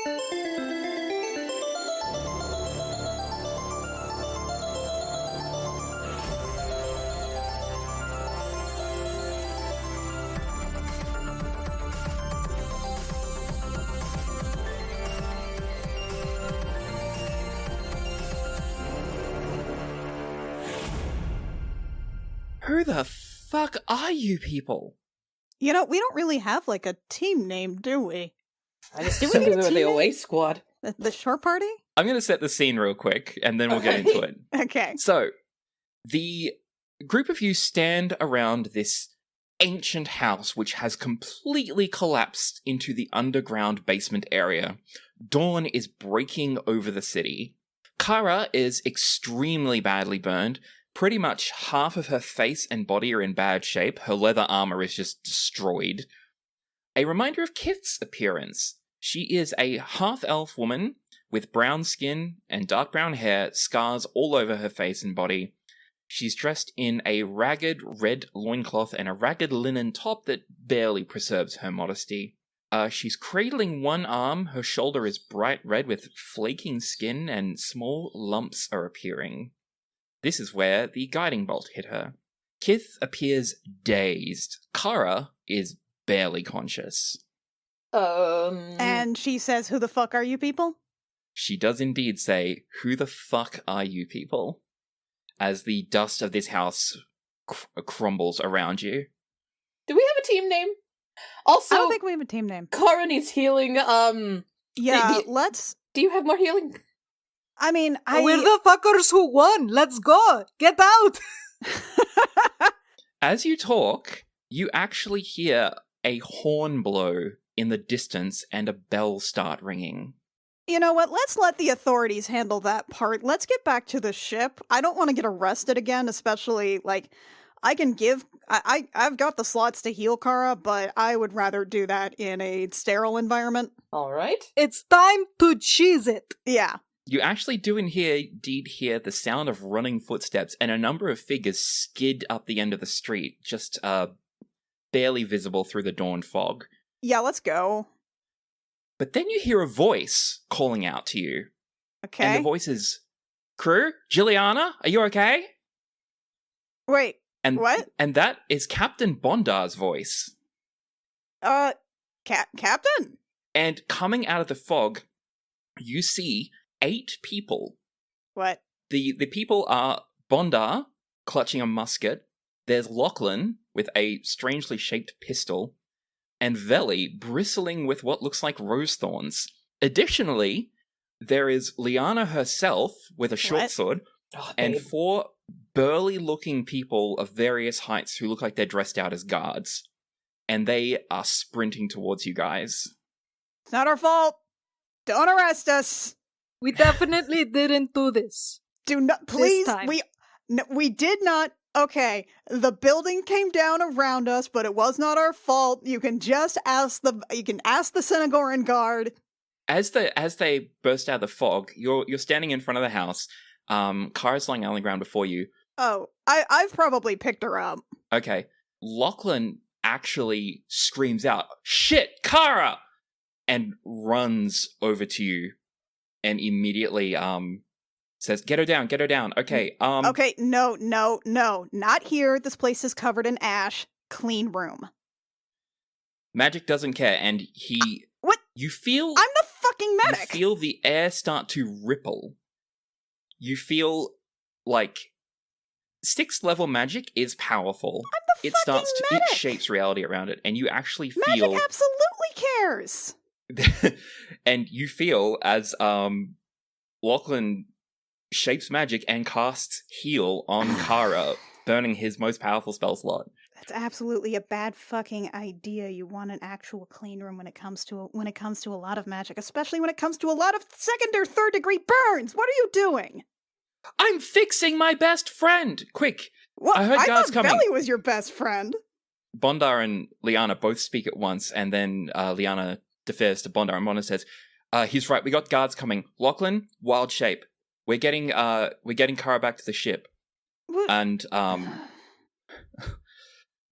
Who the fuck are you people? You know, we don't really have, like, a team name, do we? I just assumed we were the away squad. The short party? I'm going to set the scene real quick, and then we'll get into it. Okay. So, the group of you stand around this ancient house, which has completely collapsed into the underground basement area. Dawn is breaking over the city. Kara is extremely badly burned. Pretty much half of her face and body are in bad shape. Her leather armor is just destroyed. A reminder of Kith's appearance. She is a half-elf woman with brown skin and dark brown hair, scars all over her face and body. She's dressed in a ragged red loincloth and a ragged linen top that barely preserves her modesty. She's cradling one arm. Her shoulder is bright red with flaking skin and small lumps are appearing. This is where the guiding bolt hit her. Kith appears dazed. Kara is barely conscious. And she says, "Who the fuck are you people?" She does indeed say, "Who the fuck are you people?" as the dust of this house crumbles around you. Do we have a team name? Also, I don't think we have a team name. Kara needs healing. Yeah, let's... Do you have more healing? I mean, We're the fuckers who won! Let's go! Get out! As you talk, you actually hear a horn blow in the distance and a bell start ringing. You know what? Let's let the authorities handle that part. Let's get back to the ship. I don't want to get arrested again, especially, like, I can give... I've got the slots to heal Kara, but I would rather do that in a sterile environment. Alright. It's time to cheese it! Yeah. You actually do indeed hear the sound of running footsteps and a number of figures skid up the end of the street, just barely visible through the dawn fog. Yeah, let's go. But then you hear a voice calling out to you. Okay. And the voice is, "Crew? Juliana? Are you okay?" Wait, And what? And that is Captain Bondar's voice. Captain? And coming out of the fog, you see 8 people. What? The people are Bondar, clutching a musket. There's Lachlan, with a strangely shaped pistol. And Veli, bristling with what looks like rose thorns. Additionally, there is Liana herself, with a short sword. Oh, And babe. 4 burly-looking people of various heights who look like they're dressed out as guards. And they are sprinting towards you guys. It's not our fault. Don't arrest us. We definitely didn't do this. Do not, please. time. We did not. Okay, the building came down around us, but it was not our fault. You can just ask the Senegoran guard. As they burst out of the fog, you're standing in front of the house. Kara's lying on the ground before you. Oh, I've probably picked her up. Okay. Lachlan actually screams out, "Shit, Kara!" and runs over to you and immediately says, "Get her down, get her down." Okay, Okay, no, not here. This place is covered in ash. Clean room. Magic doesn't care, and he... What? You feel... I'm the fucking medic! You feel the air start to ripple. You feel like... 6th level magic is powerful. I'm the It fucking starts to... medic! It shapes reality around it, and you actually feel... Magic absolutely cares! and you feel as Lachlan shapes magic and casts heal on Kara, burning his most powerful spell slot. That's absolutely a bad fucking idea. You want an actual clean room when it comes to a lot of magic, especially when it comes to a lot of 2nd or 3rd degree burns. What are you doing? I'm fixing my best friend. Quick! Well, I heard guards thought coming. Belly was your best friend. Bondar and Liana both speak at once, and then Liana defers to Bondar, and Bondar says, "He's right. We got guards coming. Lachlan, wild shape. We're getting Kara back to the ship." What? And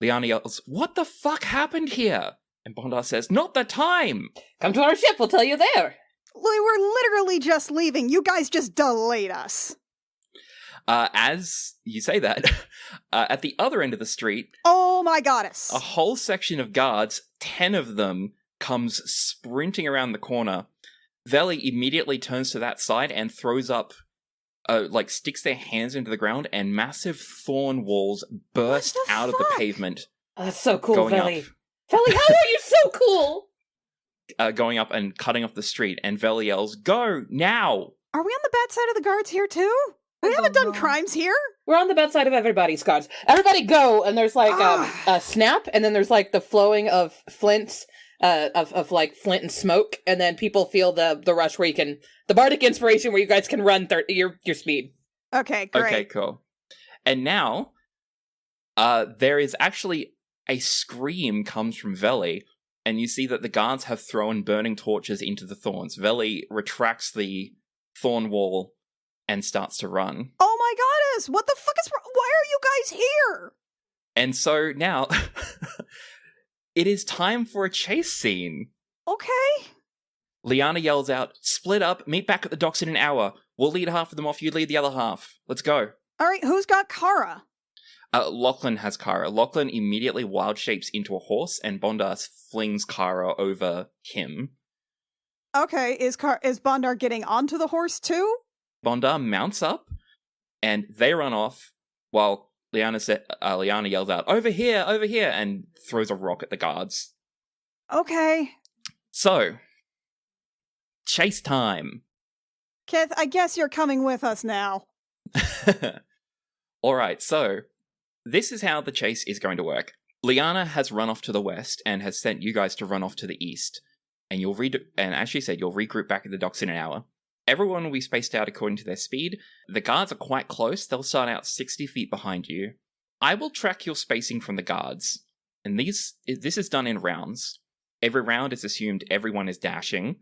Liana yells, "What the fuck happened here?" And Bondar says, "Not the time." Come to our ship, we'll tell you there. We were literally just leaving. You guys just delayed us. As you say that, at the other end of the street, Oh my goddess. a whole section of guards, 10 of them, comes sprinting around the corner. Veli immediately turns to that side and throws up, sticks their hands into the ground, and massive thorn walls burst What the out of the fuck? pavement, Oh, that's so cool, Going Veli. up. Veli, how are you so cool? going up and cutting off the street. And Veli yells, "Go now!" Are we on the bad side of the guards here too? We I haven't don't done know. crimes here. We're on the bad side of everybody's cards. Everybody go, and there's like a snap, and then there's like the flowing of flints, of like flint and smoke, and then people feel the rush where you can, the bardic inspiration where you guys can run your speed. Okay, great. Okay, cool. And now, there is actually a scream comes from Veli, and you see that the guards have thrown burning torches into the thorns. Veli retracts the thorn wall and starts to run. Oh my goddess! What the fuck is wrong? Why are you guys here? And so now, it is time for a chase scene. Okay. Liana yells out, "Split up, meet back at the docks in an hour. We'll lead half of them off, you lead the other half. Let's go." All right, who's got Kara? Lachlan has Kara. Lachlan immediately wild shapes into a horse, and Bondar flings Kara over him. Okay, is Bondar getting onto the horse too? Bondar mounts up, and they run off, while Liana yells out, over here, and throws a rock at the guards. Okay. So, chase time. Kith, I guess you're coming with us now. Alright, so, this is how the chase is going to work. Liana has run off to the west, and has sent you guys to run off to the east. And and as she said, you'll regroup back at the docks in an hour. Everyone will be spaced out according to their speed. The guards are quite close. They'll start out 60 feet behind you. I will track your spacing from the guards. And this is done in rounds. Every round is assumed everyone is dashing.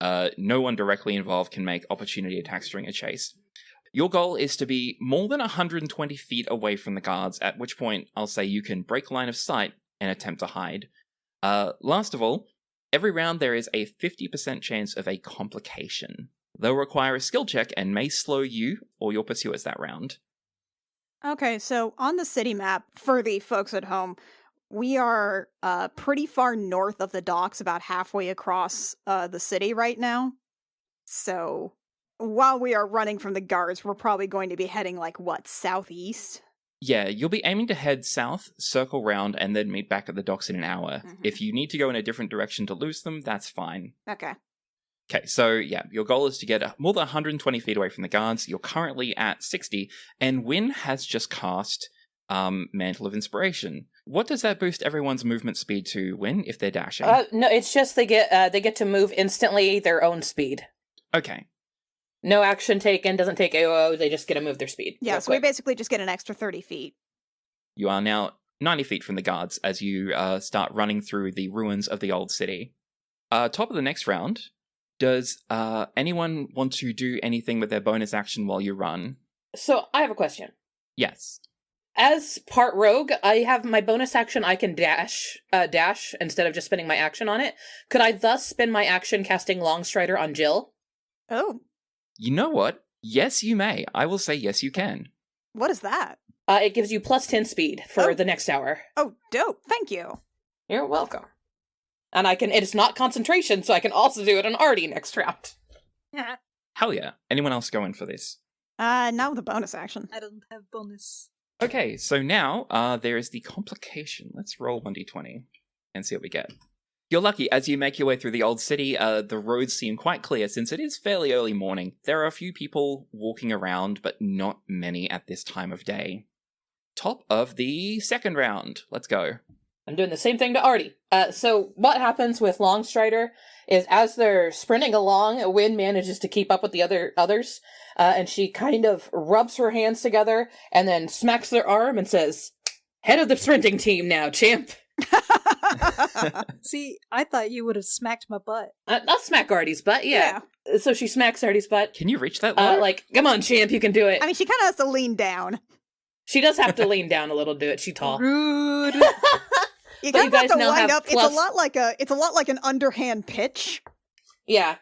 No one directly involved can make opportunity attacks during a chase. Your goal is to be more than 120 feet away from the guards, at which point I'll say you can break line of sight and attempt to hide. Last of all, every round there is a 50% chance of a complication. They'll require a skill check and may slow you or your pursuers that round. Okay, so on the city map, for the folks at home, we are pretty far north of the docks, about halfway across the city right now. So while we are running from the guards, we're probably going to be heading, southeast? Yeah, you'll be aiming to head south, circle round, and then meet back at the docks in an hour. Mhm. If you need to go in a different direction to lose them, that's fine. Okay. Okay, so yeah, your goal is to get more than 120 feet away from the guards. You're currently at 60, and Wynn has just cast Mantle of Inspiration. What does that boost everyone's movement speed to, Wynn, if they're dashing? No, it's just they get to move instantly their own speed. Okay. No action taken, doesn't take AOO, they just get to move their speed. Yeah, real so we quick. basically just get an extra 30 feet. You are now 90 feet from the guards as you start running through the ruins of the old city. Top of the next round, does anyone want to do anything with their bonus action while you run? So, I have a question. Yes. As part rogue, I have my bonus action, I can dash instead of just spending my action on it. Could I thus spend my action casting Longstrider on Jill? Oh, You know what? Yes, you may. I will say yes, you can. what is that? It gives you plus 10 speed for Oh. the next hour. Oh, dope. Thank you. You're welcome. And it's not concentration, so I can also do it on Artie next round. Hell yeah. Anyone else going for this? Not with a bonus action. I don't have bonus. Okay, so now there is the complication. Let's roll 1d20 and see what we get. You're lucky. As you make your way through the old city, the roads seem quite clear since it is fairly early morning. There are a few people walking around, but not many at this time of day. Top of the second round. Let's go. I'm doing the same thing to Artie. So what happens with Longstrider is as they're sprinting along, Wynn manages to keep up with the others, and she kind of rubs her hands together and then smacks their arm and says, "Head of the sprinting team now, champ." See, I thought you would have smacked my butt. I'll smack Artie's butt, yeah. So she smacks Artie's butt. Can you reach that low? Come on, champ, you can do it. I mean, she kind of has to lean down. She does have to lean down a little to do it. She's tall. Rude. You But kind you of have guys to now wind have up. It's a lot like an underhand pitch. Yeah.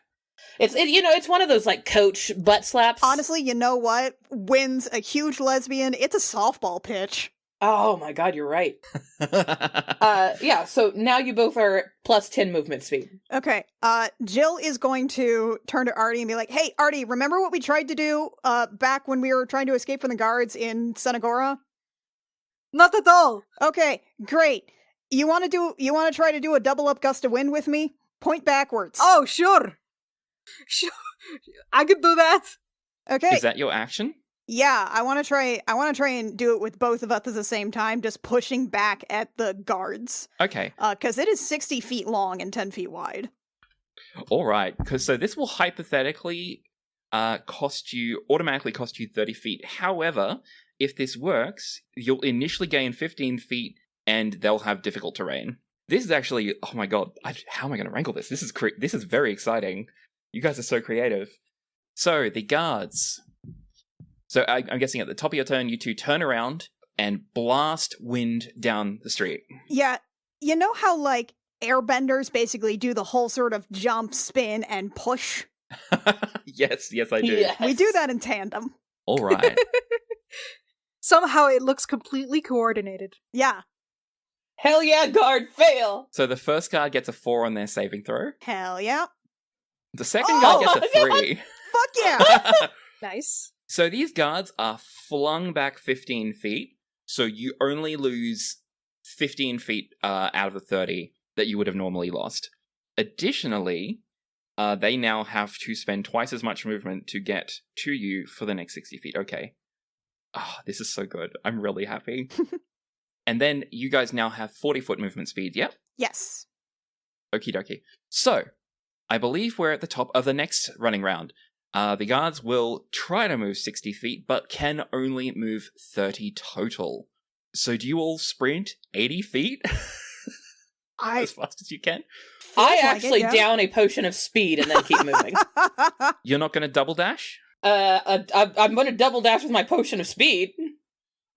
It's one of those like coach butt slaps. Honestly, you know what? Wynn's a huge lesbian. It's a softball pitch. Oh my god, you're right. Yeah, so now you both are plus 10 movement speed. Okay, Jill is going to turn to Artie and be like, hey, Artie, remember what we tried to do back when we were trying to escape from the guards in Senagora? Not at all. Okay, great. You want to try to do a double up gust of wind with me? Point backwards. Oh, sure. Sure. I could do that. Okay. Is that your action? Yeah, I want to try and do it with both of us at the same time, just pushing back at the guards. Okay. Because it is 60 feet long and 10 feet wide. All right. So this will hypothetically automatically cost you 30 feet. However, if this works, you'll initially gain 15 feet and they'll have difficult terrain. This is actually, oh my god, how am I going to wrangle this? This is very exciting. You guys are so creative. So, the guards. So, I'm guessing at the top of your turn, you two turn around and blast wind down the street. Yeah, you know how, like, airbenders basically do the whole sort of jump, spin, and push? Yes, I do. Yes. We do that in tandem. All right. Somehow it looks completely coordinated. Yeah. Hell yeah, guard, fail! So, the first guard gets a 4 on their saving throw. Hell yeah. The second guard gets a 3. Fuck yeah! Nice. So these guards are flung back 15 feet, so you only lose 15 feet out of the 30 that you would have normally lost. Additionally, they now have to spend twice as much movement to get to you for the next 60 feet. Okay. Oh, this is so good. I'm really happy. And then you guys now have 40-foot movement speed, yep? Yes. Okie dokie. So, I believe we're at the top of the next running round. The guards will try to move 60 feet, but can only move 30 total. So do you all sprint 80 feet? As fast as you can? I actually down a potion of speed and then keep moving. You're not going to double dash? I'm going to double dash with my potion of speed.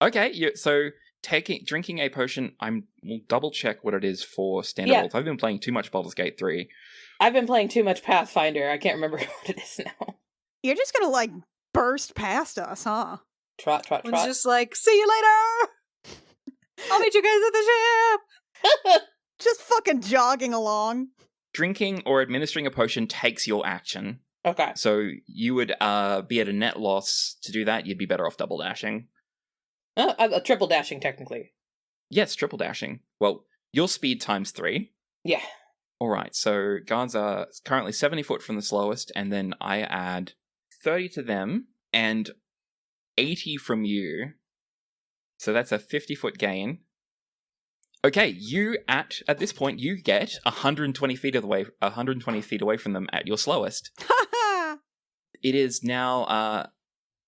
Okay, so drinking a potion, we'll double check what it is for standard rolls. I've been playing too much Baldur's Gate 3. I've been playing too much Pathfinder. I can't remember what it is now. You're just gonna, like, burst past us, huh? Trot. It's just like, see you later! I'll meet you guys at the ship! Just fucking jogging along. Drinking or administering a potion takes your action. Okay. So you would be at a net loss to do that. You'd be better off double dashing. Triple dashing, technically. Yes, triple dashing. Well, your speed times 3. Yeah. Alright, so guards are currently 70 foot from the slowest, and then I add 30 to them, and 80 from you. So that's a 50-foot gain. Okay, you at this point, you get 120 feet away from them at your slowest. It is now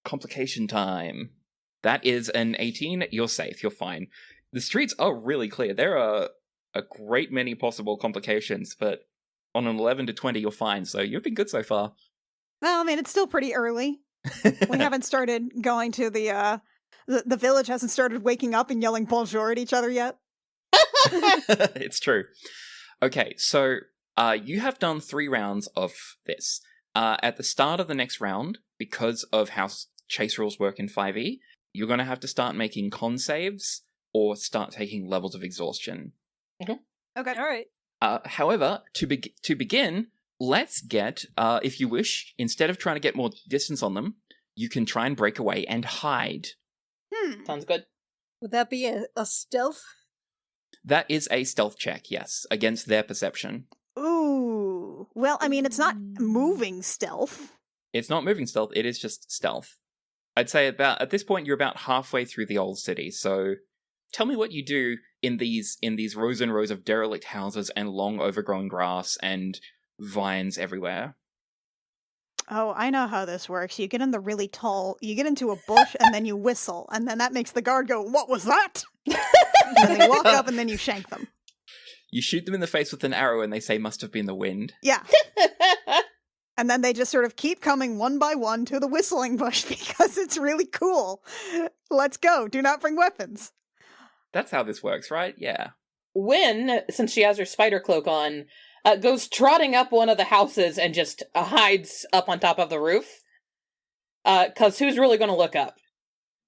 complication time. That is an 18. You're safe. You're fine. The streets are really clear. There are a great many possible complications, but on an 11 to 20, you're fine. So you've been good so far. Well, I mean, it's still pretty early. We haven't started going to the village hasn't started waking up and yelling bonjour at each other yet. It's true. Okay, so you have done 3 rounds of this. At the start of the next round, because of how chase rules work in 5e, you're going to have to start making con saves or start taking levels of exhaustion. Okay. All right. However, to begin, let's get, if you wish, instead of trying to get more distance on them, you can try and break away and hide. Sounds good. Would that be a stealth? That is a stealth check, yes, against their perception. Ooh. Well, I mean, it's not moving stealth. It's not moving stealth, it is just stealth. I'd say at this point you're about halfway through the old city, so tell me what you do in these rows and rows of derelict houses and long overgrown grass and vines everywhere. Oh, I know how this works. You get into a bush and then you whistle, and then that makes the guard go, "What was that?" And then they walk up and then you shank them. You shoot them in the face with an arrow and they say must have been the wind. Yeah. And then they just sort of keep coming one by one to the whistling bush because it's really cool. Let's go. Do not bring weapons. That's how this works, right? Yeah. Wynn, since she has her spider cloak on, goes trotting up one of the houses and just hides up on top of the roof. Because who's really going to look up?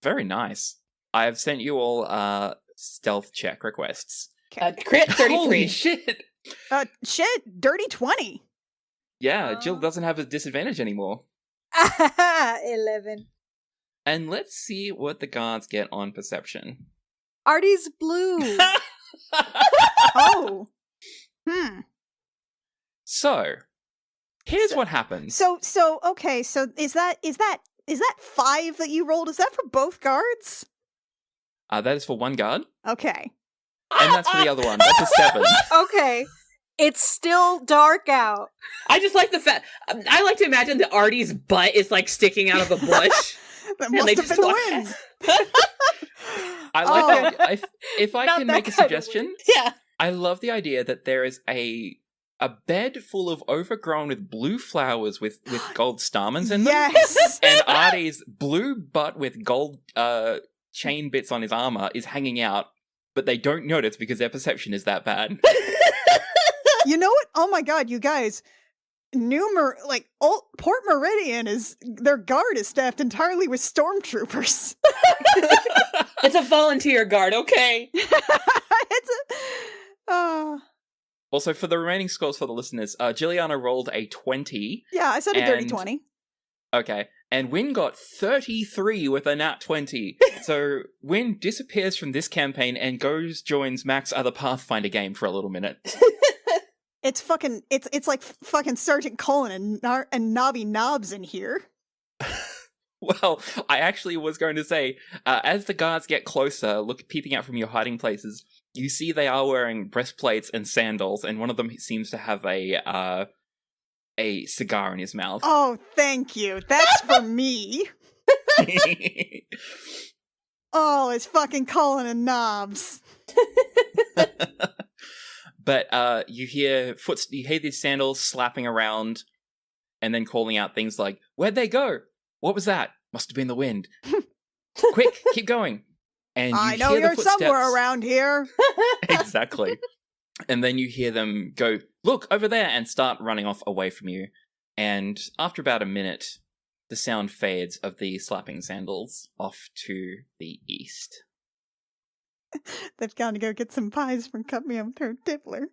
Very nice. I have sent you all stealth check requests. Crit 33. Holy shit! Shit, dirty 20. Yeah, Jill doesn't have a disadvantage anymore. 11. And let's see what the guards get on perception. Artie's blue. Oh. So, here's what happens. So okay, so is that 5 that you rolled? Is that for both guards? That is for one guard, Okay. and that's for the other one. That's a 7. Okay. It's still dark out. I just like the fact. I like to imagine that Artie's butt is like sticking out of a bush. That And must they have just been the walk wind. I like that. If I Not can that make a kind of suggestion, Yeah. I love the idea that there is a bed full of overgrown with blue flowers with gold stamens in them. Yes. And Artie's blue butt with gold chain bits on his armor is hanging out, but they don't notice because their perception is that bad. You know what? Oh my god, you guys. Port Meridian their guard is staffed entirely with stormtroopers. It's a volunteer guard, okay? Also, for the remaining scores for the listeners, Jilliana rolled a 20. Yeah, I said a dirty And- 20. Okay. And Wynn got 33 with a nat 20. So Wynn disappears from this campaign and joins Mac's other Pathfinder game for a little minute. It's like fucking Sergeant Cullen and Nobby Knobs in here. Well, I actually was going to say, as the guards get closer, peeping out from your hiding places, you see they are wearing breastplates and sandals, and one of them seems to have a cigar in his mouth. Oh, thank you. That's for me. Oh, it's fucking Cullen and Knobs. But you hear these sandals slapping around, and then calling out things like, "Where'd they go? What was that? Must have been the wind. Quick, keep going." And you I know hear the you're somewhere footsteps. around here. Exactly. And then you hear them go, "Look, over there," and start running off away from you. And after about a minute, the sound fades of the slapping sandals off to the east. They've got to go get some pies from Cut Me Up Through Tippler.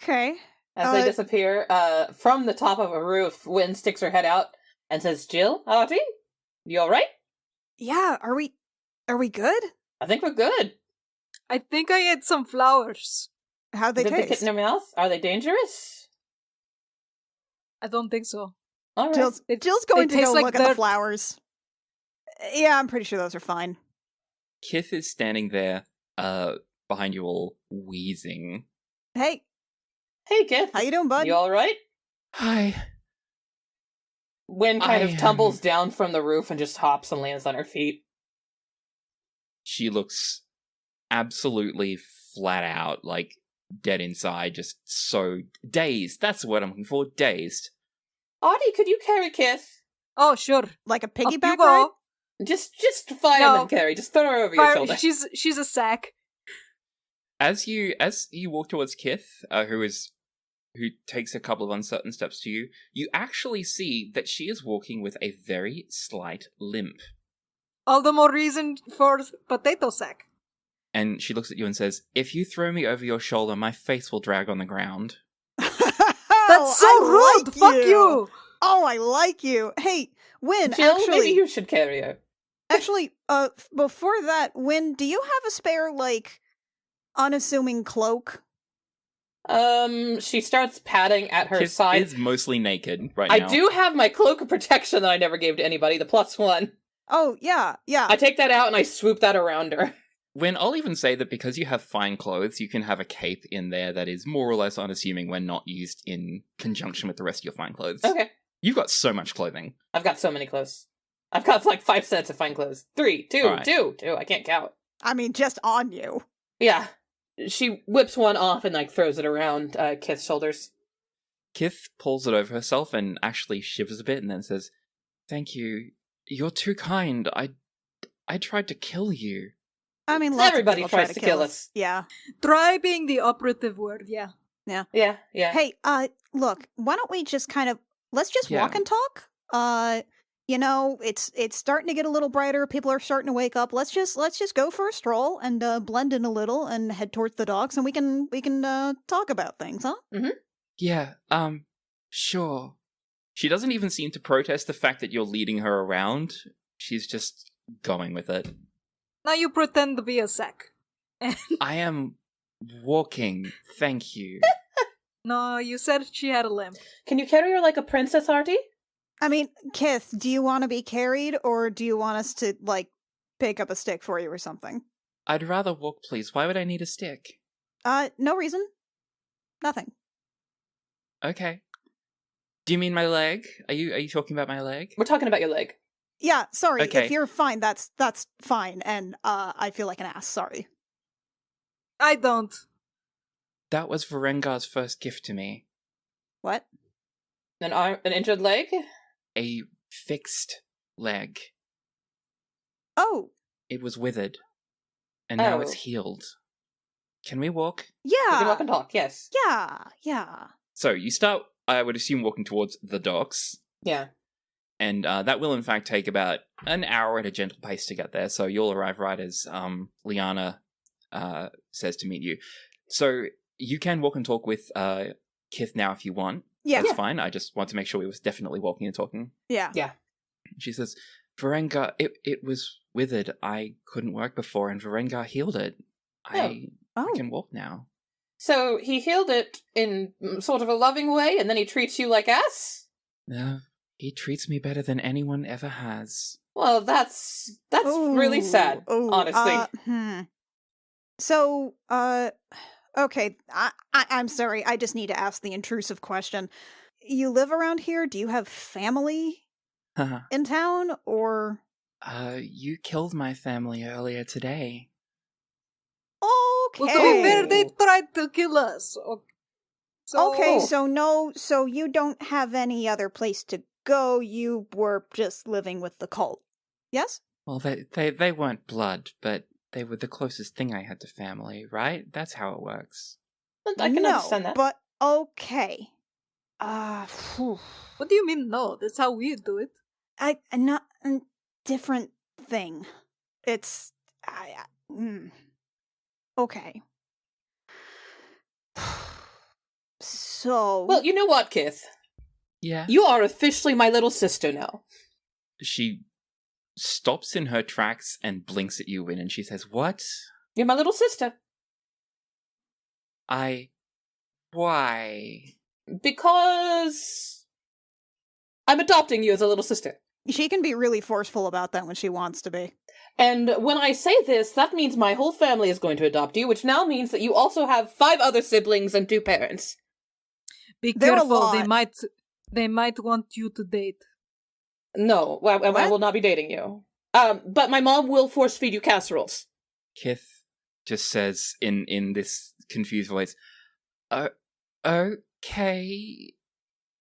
Okay. As they disappear, from the top of a roof, Wynn sticks her head out and says, "Jill, Artie, you alright?" Yeah, are we good? I think we're good. I think I ate some flowers. How'd they Did they taste? get in your mouth? Are they dangerous? I don't think so. Alright. Jill's going to taste go like look at the dirt. flowers. Yeah, I'm pretty sure those are fine. Kith is standing there, behind you all, wheezing. Hey, Hey, Kith. how you doing, bud? You alright? Hi. Wynn kind I of tumbles down from the roof and just hops and lands on her feet. She looks absolutely flat out, like dead inside, just so dazed. That's what I'm looking for, dazed. Artie, could you carry Kith? Oh, sure. Like a Up you piggyback go. ride? Just fireman No. carry. Just throw her over your shoulder. She's a sack. As you walk towards Kith, who takes a couple of uncertain steps to you, you actually see that she is walking with a very slight limp. All the more reason for potato sack. And she looks at you and says, "If you throw me over your shoulder, my face will drag on the ground." That's so I rude. like Fuck you. Oh, I like you. Hey, Wynn, Jill, actually, maybe you should carry her. before that, Wynn, do you have a spare, like, unassuming cloak? She starts patting at her Kith side. is mostly naked right I now. do have my cloak of protection that I never gave to anybody, the +1. Oh, yeah. I take that out and I swoop that around her. When I'll even say that because you have fine clothes, you can have a cape in there that is more or less unassuming when not used in conjunction with the rest of your fine clothes. Okay. You've got so much clothing. I've got so many clothes. I've got like 5 sets of fine clothes. 3, 2, All right. 2. I can't count. I mean, just on you. Yeah. She whips one off and like throws it around Kith's shoulders. Kith pulls it over herself and actually shivers a bit and then says, "Thank you. You're too kind. I tried to kill you." I mean, lots Everybody of people tries to kill us. Yeah. Try being the operative word, yeah. Yeah. Hey, look, why don't we just let's just walk Yeah. and talk? It's starting to get a little brighter. People are starting to wake up. Let's just go for a stroll and blend in a little and head towards the docks, and we can talk about things, huh? Yeah, sure. She doesn't even seem to protest the fact that you're leading her around. She's just going with it. Now you pretend to be a sack. I am walking, thank you. No, you said she had a limp. Can you carry her like a princess, Artie? I mean, Kith, do you want to be carried, or do you want us to, pick up a stick for you or something? I'd rather walk, please. Why would I need a stick? No reason. Nothing. Okay. Do you mean my leg? Are you talking about my leg? We're talking about your leg. Yeah, sorry. Okay. If you're fine, that's fine, and I feel like an ass, sorry. I don't. That was Varengar's first gift to me. What? An injured leg? A fixed leg. Oh, It was withered. And now Oh. it's healed. Can we walk? We can walk yeah. and talk, yes. Yeah. So you start, I would assume, walking towards the docks. Yeah. And that will in fact take about an hour at a gentle pace to get there. So you'll arrive right as Liana says to meet you. So you can walk and talk with Kith now if you want. Yeah. That's fine. I just want to make sure we was definitely walking and talking. Yeah. She says, Varengar, it was withered. I couldn't work before, and Varengar healed it. I can walk now. So he healed it in sort of a loving way, and then he treats you like ass? No, he treats me better than anyone ever has. Well, that's really sad, honestly. So, okay, I'm sorry, I just need to ask the intrusive question. You live around here? Do you have family in town, or? You killed my family earlier today. Okay. Well, to be fair, they tried to kill us. Okay, so you don't have any other place to go. You were just living with the cult. Yes? Well, they weren't blood, but they were the closest thing I had to family, right? That's how it works. I can understand that. But okay. What do you mean no? That's how we do it. Not a different thing. It's okay. So Well, you know what, Kith? Yeah. You are officially my little sister now. She stops in her tracks and blinks at you, and she says, "What? You're my little sister. Why?" Because I'm adopting you as a little sister. she can be really forceful about that when she wants to be. And when I say this, that means my whole family is going to adopt you, which now means that you also have 5 other siblings and 2 parents. Be They're a careful. lot. They might want you to date. No, I will not be dating you. But my mom will force feed you casseroles. Kith just says in this confused voice, "Okay,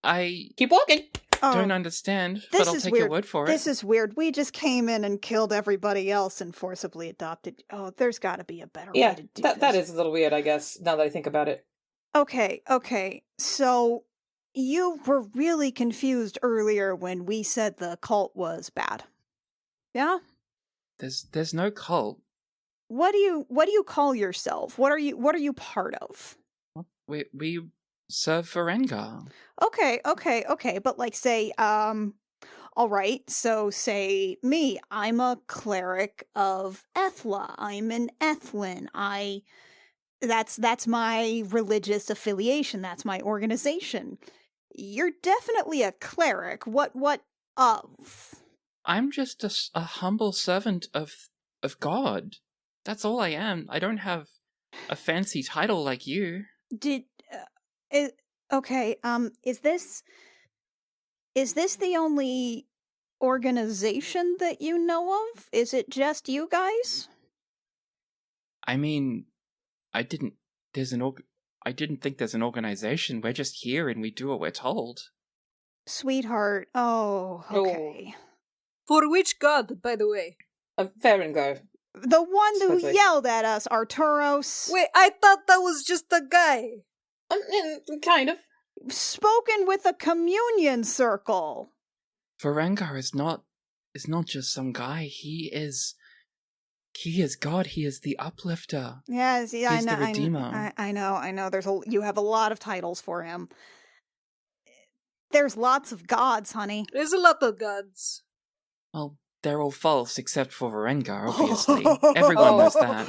I Keep walking. don't understand, but this I'll is take weird. your word for it." This is weird. We just came in and killed everybody else and forcibly adopted. Oh, there's got to be a better way to do this. that is a little weird, I guess, now that I think about it. Okay. So you were really confused earlier when we said the cult was bad. Yeah? There's no cult. What do you call yourself? What are you part of? We serve Varengar. Okay. But say, all right, so say me, I'm a cleric of Ethla. I'm an Ethlin. That's my religious affiliation. That's my organization. You're definitely a cleric. What of? I'm just a humble servant of God. That's all I am. I don't have a fancy title like you. Okay, is this the only organization that you know of? Is it just you guys? I mean, I didn't think there's an organization. We're just here and we do what we're told. Sweetheart. Oh, okay. For which god, by the way? Farengar. The one who Supposedly. yelled at us, Arturos. Wait, I thought that was just a guy. Kind of. Spoken with a communion circle. Varengar is not just some guy. He is God. He is the uplifter. Yes, yeah, He's I know. the Redeemer. I know. You have a lot of titles for him. There's lots of gods, honey. There's a lot of gods. Well, they're all false except for Varengar, obviously. Everyone knows that.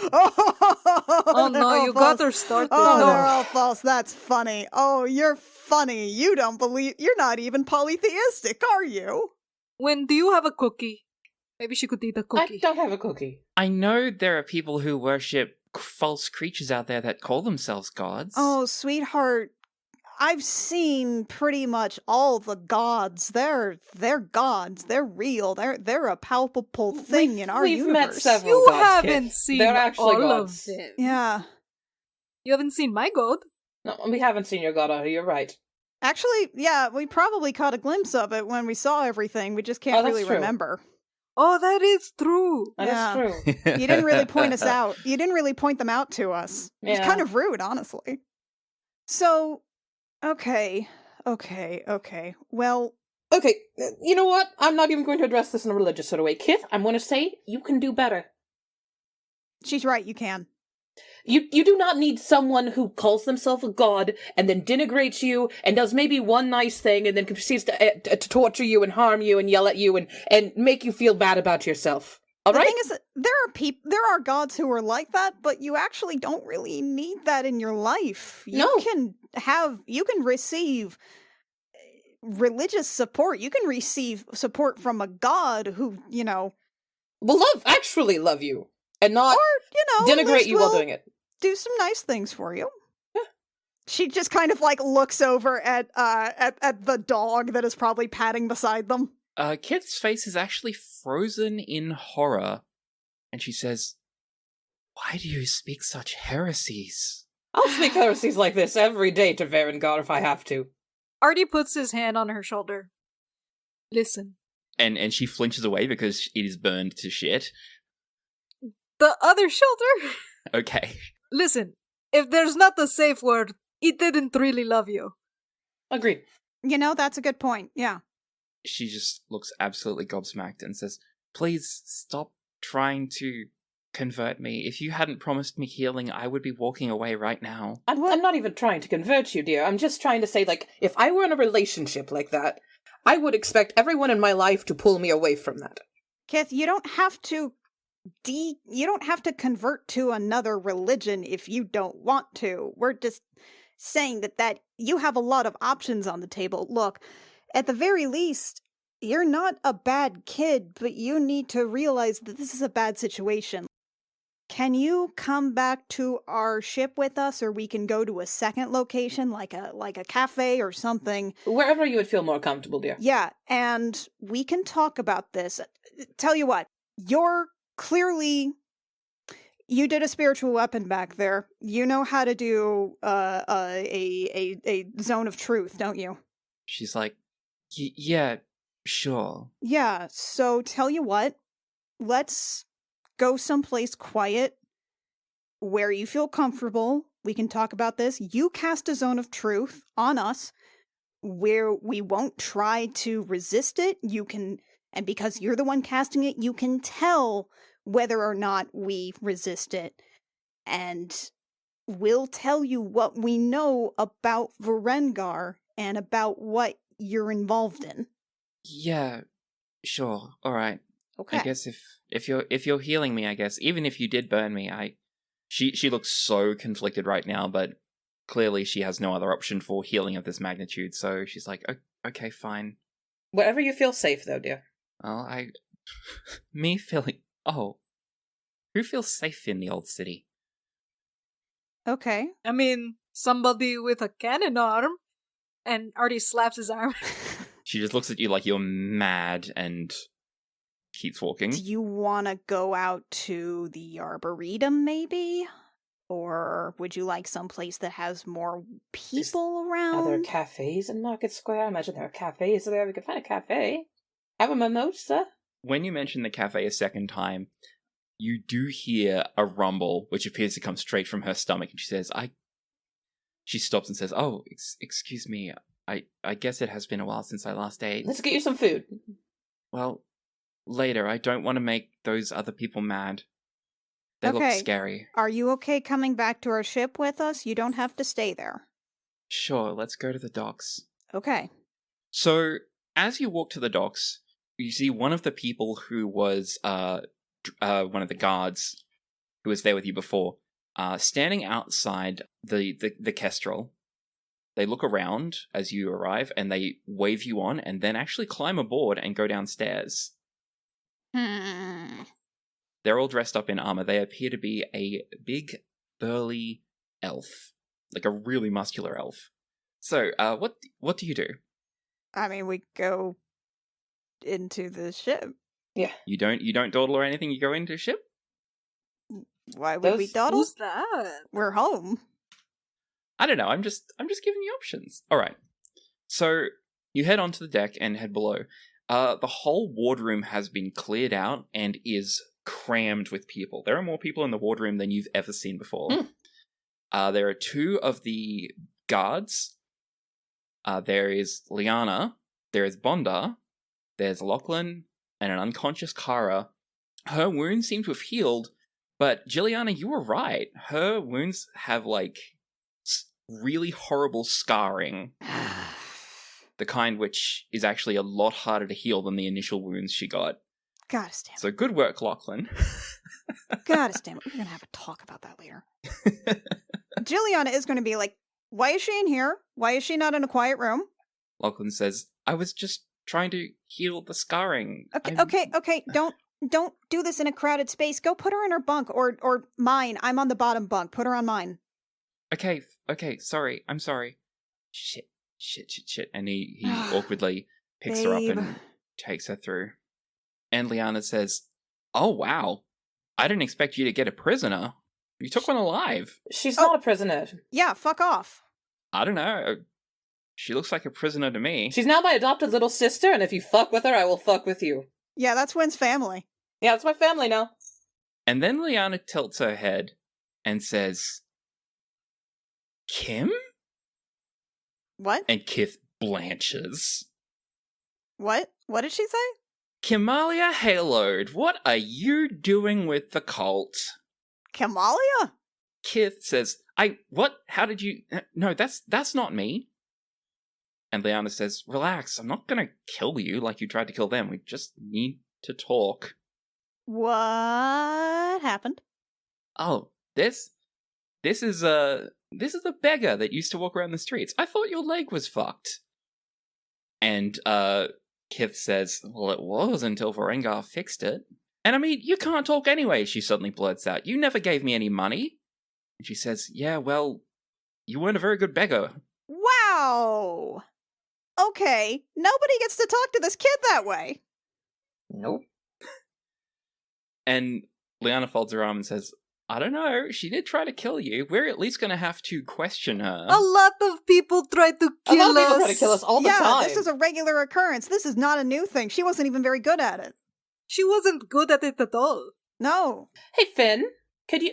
Oh they're no, all you false. got her started. Oh, No. they're all false. That's funny. Oh, you're funny. You don't believe. You're not even polytheistic, are you? When do you have a cookie? Maybe she could eat a I cookie. don't have a cookie. I know there are people who worship false creatures out there that call themselves gods. Oh, sweetheart. I've seen pretty much all the gods. They're gods. They're real. They're a palpable thing in our we've universe. met several You gods, haven't Kit. seen They're actually all gods. of them. Yeah. You haven't seen my god. No, we haven't seen your god, Artie. You're right. Actually, yeah, we probably caught a glimpse of it when we saw everything. We just can't Oh, that's really true. remember. Oh, that is true. That Yeah. is true. You didn't really point us out. You didn't really point them out to us. It was Yeah. kind of rude, honestly. So, okay. Well, Okay, you know what? I'm not even going to address this in a religious sort of way. Kith, I'm going to say you can do better. she's right, you can. You do not need someone who calls themselves a god and then denigrates you and does maybe one nice thing and then proceeds to torture you and harm you and yell at you and make you feel bad about yourself. All The right? thing is, that there are gods who are like that, but you actually don't really need that in your life. No. You can receive religious support. You can receive support from a god who, Will actually love you and not denigrate you while doing it. do some nice things for you. She just kind of like looks over at the dog that is probably padding beside them. Kith's face is actually frozen in horror, and she says, "Why do you speak such heresies?" I'll speak heresies like this every day to Varengar if I have to. Artie puts his hand on her shoulder. Listen, And she flinches away because it is burned to shit. the other shoulder? Okay. Listen, if there's not a safe word, he didn't really love you. Agreed. That's a good point. Yeah. She just looks absolutely gobsmacked and says, "Please stop trying to convert me. If you hadn't promised me healing, I would be walking away right now." I'm not even trying to convert you, dear. I'm just trying to say, if I were in a relationship like that, I would expect everyone in my life to pull me away from that. Kith, you don't have to convert to another religion if you don't want to. We're just saying that you have a lot of options on the table. Look, at the very least, you're not a bad kid, but you need to realize that this is a bad situation. Can you come back to our ship with us, or we can go to a second location, like a cafe or something? Wherever you would feel more comfortable, dear. Yeah, and we can talk about this. Tell you what, you did a spiritual weapon back there. You know how to do a zone of truth, don't you? She's like, "Yeah, sure." Yeah, so tell you what, let's go someplace quiet where you feel comfortable. We can talk about this. You cast a zone of truth on us where we won't try to resist it. And because you're the one casting it, you can tell whether or not we resist it. And we'll tell you what we know about Varengar and about what you're involved in. "Yeah, sure. All right. Okay. I guess if you're healing me, I guess even if you did burn me, she looks so conflicted right now, but clearly she has no other option for healing of this magnitude. So she's like, "Okay, fine." Wherever you feel safe, though, dear. Well, me feeling. Oh, who feels safe in the old city? Okay. I mean, somebody with a cannon arm. And Artie slaps his arm. She just looks at you like you're mad and keeps walking. Do you want to go out to the Arboretum, maybe? Or would you like someplace that has more people around? Are there cafes in Market Square? I imagine there are cafes there. We could find a cafe. Have a mimosa. When you mention the cafe a second time, you do hear a rumble, which appears to come straight from her stomach, and she says, She stops and says, "Oh, excuse me, I guess it has been a while since I last ate." Let's get you some food. Well, later, I don't want to make those other people mad. They look Okay. scary. Are you okay coming back to our ship with us? You don't have to stay there. Sure, let's go to the docks. Okay. So, as you walk to the docks, you see one of the people who was one of the guards who was there with you before, standing outside the kestrel. They look around as you arrive, and they wave you on, and then actually climb aboard and go downstairs. They're all dressed up in armor. They appear to be a big, burly elf, like a really muscular elf. So, what do you do? I mean, we go into the ship. Yeah. You don't dawdle or anything. You go into the ship. Why would we dawdle? Who's that? We're home. I don't know. I'm just giving you options. All right. So you head onto the deck and head below. The whole wardroom has been cleared out and is crammed with people. There are more people in the wardroom than you've ever seen before. There are two of the guards. There is Liana. There is Bonda. There's Lachlan and an unconscious Kara. Her wounds seem to have healed, but Jilliana, you were right. Her wounds have really horrible scarring. The kind which is actually a lot harder to heal than the initial wounds she got. God damn it. So good work, Lachlan. God damn it. We're going to have a talk about that later. Jilliana is going to be like, why is she in here? Why is she not in a quiet room? Lachlan says, I was just trying to heal the scarring. Okay. Don't do this in a crowded space. Go put her in her bunk or mine. I'm on the bottom bunk. Put her on mine. Okay, sorry. I'm sorry. Shit. And he awkwardly picks her up and takes her through. And Liana says, oh, wow. I didn't expect you to get a prisoner. You took one alive. She's not a prisoner. Yeah, fuck off. I don't know. She looks like a prisoner to me. She's now my adopted little sister, and if you fuck with her, I will fuck with you. Yeah, that's Wynn's family. Yeah, it's my family now. And then Liana tilts her head and says, Kim? What? And Kith blanches. What? What did she say? Kimalia Haloed, what are you doing with the cult? Kamalia? Kith says, what? How did you... No, that's not me. And Liana says, relax, I'm not gonna kill you like you tried to kill them. We just need to talk. What happened? Oh, this is a beggar that used to walk around the streets. I thought your leg was fucked. And, Kith says, well, it was until Varengar fixed it. And I mean, you can't talk anyway, she suddenly blurts out. You never gave me any money. And she says, yeah, well, you weren't a very good beggar. Wow! Okay, nobody gets to talk to this kid that way. Nope. And Liana folds her arm and says, I don't know, she did try to kill you. We're at least going to have to question her. A lot of people try to kill us. A lot of people try to kill us all the time. This is a regular occurrence. This is not a new thing. She wasn't even very good at it. She wasn't good at it at all. No. Hey, Finn, could you...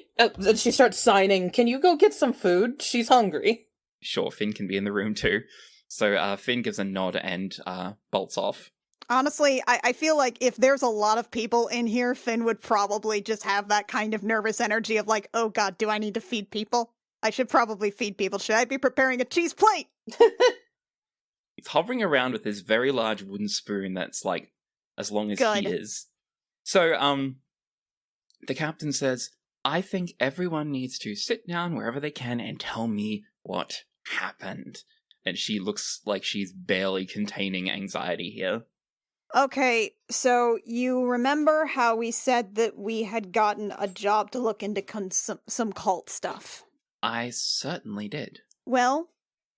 she starts signing. Can you go get some food? She's hungry. Sure, Finn can be in the room too. So Finn gives a nod and bolts off. Honestly, I feel like if there's a lot of people in here, Finn would probably just have that kind of nervous energy of like, oh god, do I need to feed people? I should probably feed people. Should I be preparing a cheese plate? He's hovering around with this very large wooden spoon that's like as long as he is. So, the captain says, I think everyone needs to sit down wherever they can and tell me what happened. And she looks like she's barely containing anxiety here. Okay, so you remember how we said that we had gotten a job to look into some cult stuff? I certainly did. Well,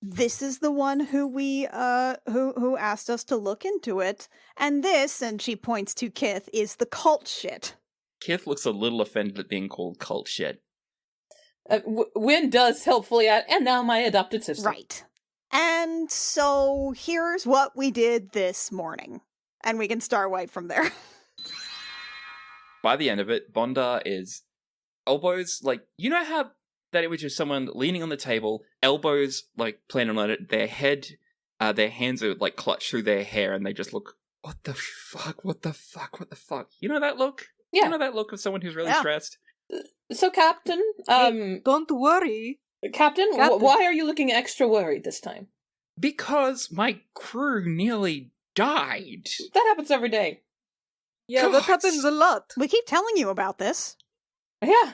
this is the one who we, who asked us to look into it. And this, and she points to Kith, is the cult shit. Kith looks a little offended at being called cult shit. Wynn does helpfully add, and now my adopted sister. Right. And so here's what we did this morning. And we can start right from there. by the end of it, Bondar is elbows, like, you know how that image of someone leaning on the table, elbows, like, planted on it, their head, their hands are, like, clutched through their hair, and they just look, what the fuck, what the fuck, what the fuck? You know that look? Yeah. You know that look of someone who's really stressed? So, Captain, Don't worry. Captain, Captain. Why are you looking extra worried this time? Because my crew nearly died. That happens every day. Yeah, God. that happens a lot. We keep telling you about this. Yeah.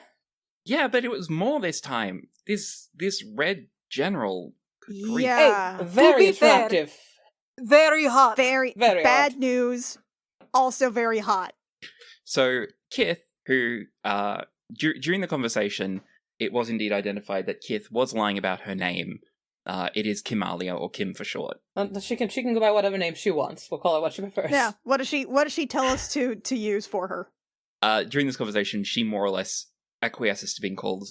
Yeah, but it was more this time. This red general. Yeah. Very be fair, attractive. Very hot. Very bad news. Also very hot. So Kith, who during the conversation, it was indeed identified that Kith was lying about her name. It is Kimalia, or Kim for short. She can go by whatever name she wants. We'll call her what she prefers. Yeah. What does she tell us to use for her? During this conversation, she more or less acquiesces to being called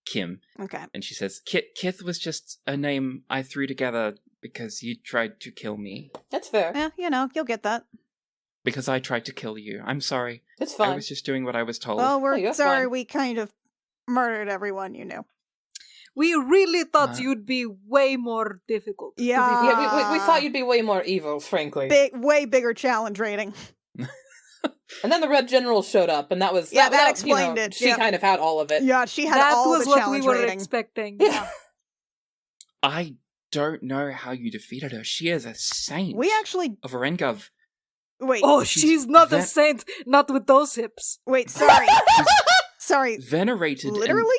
Kim. Okay. And she says, Kith was just a name I threw together because you tried to kill me. That's fair. Yeah, you'll get that. Because I tried to kill you. I'm sorry. It's fine. I was just doing what I was told. Well, we're you're sorry fine. we kind of murdered everyone you knew. We really thought you'd be way more difficult. to be Yeah. fair. Yeah, we thought you'd be way more evil, frankly. Way bigger challenge rating. And then the Red General showed up, and that was... that explained it, She yeah. kind of had all of it. Yeah, she had That all was the what challenge we were rating. expecting. Yeah. I don't know how you defeated her. She is a saint. We actually Of Erengov. wait. Oh, She's she's not a that- saint, not with those hips. Wait, sorry. Sorry. Venerated. and Literally?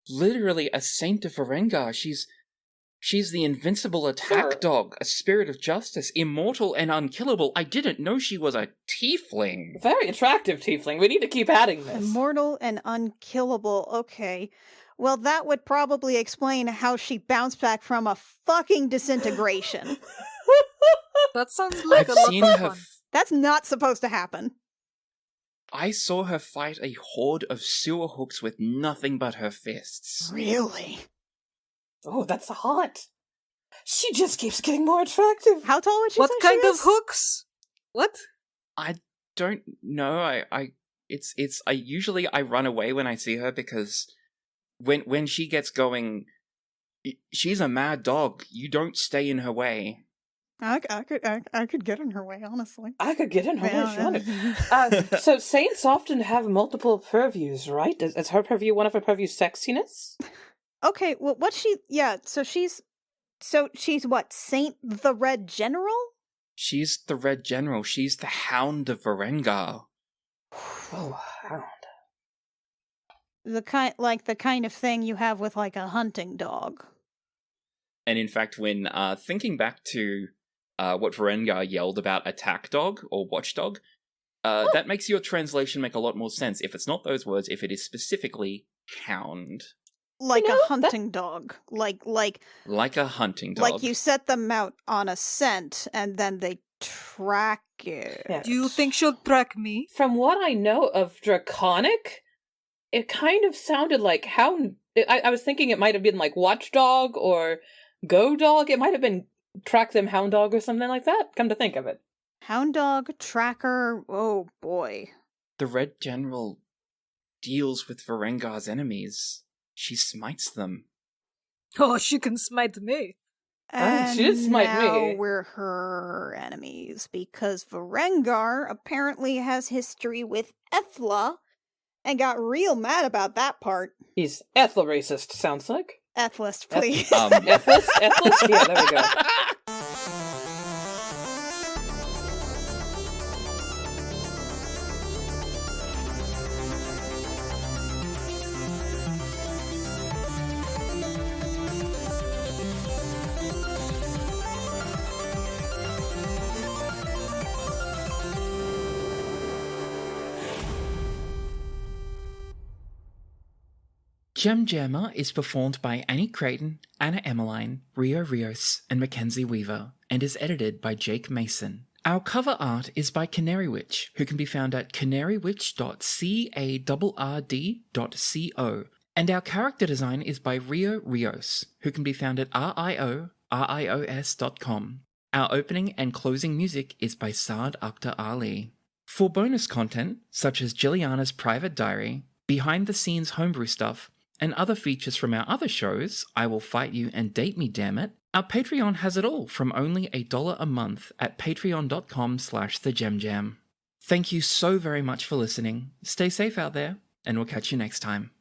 literally a saint of Varengar. She's the invincible attack Sure. dog, a spirit of justice, immortal and unkillable. I didn't know she was a tiefling. Very attractive tiefling. We need to keep adding this. Immortal and unkillable. Okay. Well, that would probably explain how she bounced back from a fucking disintegration. That sounds like I've a lot seen of her. fun. That's not supposed to happen. I saw her fight a horde of sewer hooks with nothing but her fists. Really? Oh, that's hot. She just keeps getting more attractive. How tall would she What say kind she of is? hooks? What? I don't know. I usually I run away when I see her because when she gets going, she's a mad dog. You don't stay in her way. I could get in her way, honestly. I could get in her way if she wanted. Yeah. So saints often have multiple purviews, right? Is her purview one of her purviews sexiness? Okay, well, so she's what, Saint the Red General? She's the Red General. She's the Hound of Varengar. Oh, hound. The kind of thing you have with like a hunting dog. And in fact, when thinking back to what Varengar yelled about attack dog or watchdog, that makes your translation make a lot more sense. If it's not those words, if it is specifically hound. Like You a know, hunting dog. Like Like a hunting dog. like you set them out on a scent and then they track it. Yeah. Do you think she'll track me? From what I know of Draconic, it kind of sounded like hound. I was thinking it might have been like watchdog or go dog. It might have been track them hound dog or something like that. Come to think of it. Hound dog, tracker, oh boy. The Red General deals with Varengar's enemies. She smites them. Oh, she can smite me. And she did smite now me. we're her enemies because Varengar apparently has history with Ethla and got real mad about that part. He's ethel racist, sounds like. Ethlist, please. Ethlist? Ethlist? Yeah, there we go. Gem Jammer is performed by Annie Creighton, Anna Emmeline, Rio Rios, and Mackenzie Weaver, and is edited by Jake Mason. Our cover art is by Canary Witch, who can be found at canarywitch.carrd.co, and our character design is by Rio Rios, who can be found at rios.com. Our opening and closing music is by Saad Akhtar Ali. For bonus content, such as Jilliana's private diary, behind-the-scenes homebrew stuff, and other features from our other shows, I Will Fight You and Date Me Dammit, our Patreon has it all from only $1 a month at patreon.com/thegemjam. Thank you so very much for listening. Stay safe out there, and we'll catch you next time.